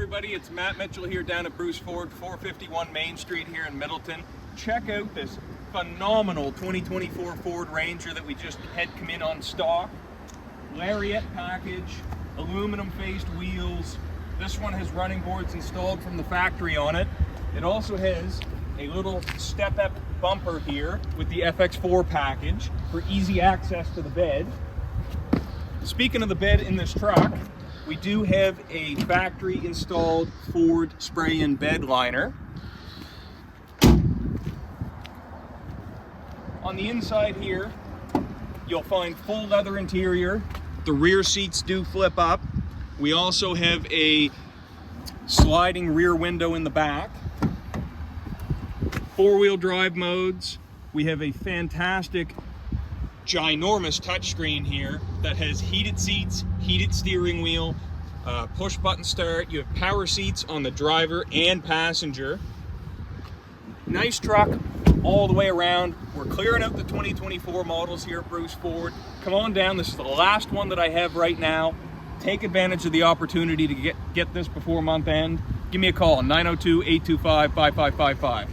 everybody, it's Matt Mitchell here down at Bruce Ford, 451 Main Street here in Middleton. Check out this phenomenal 2024 Ford Ranger that we just had come in on stock. Lariat package, aluminum faced wheels. This one has running boards installed from the factory on it. It also has a little step-up bumper here with the FX4 package for easy access to the bed. Speaking of the bed in this truck, we do have a factory installed Ford spray-in bed liner. On the inside here, you'll find full leather interior. The rear seats do flip up. We also have a sliding rear window in the back. Four-wheel drive modes. We have a fantastic, ginormous touchscreen here that has heated seats, heated steering wheel, push button start. You have power seats on the driver and passenger. Nice truck all the way around. We're clearing out the 2024 models here at Bruce Ford. Come on down, this is the last one that I have right now. Take advantage of the opportunity to get this before month end. Give me a call, 902-825-5555.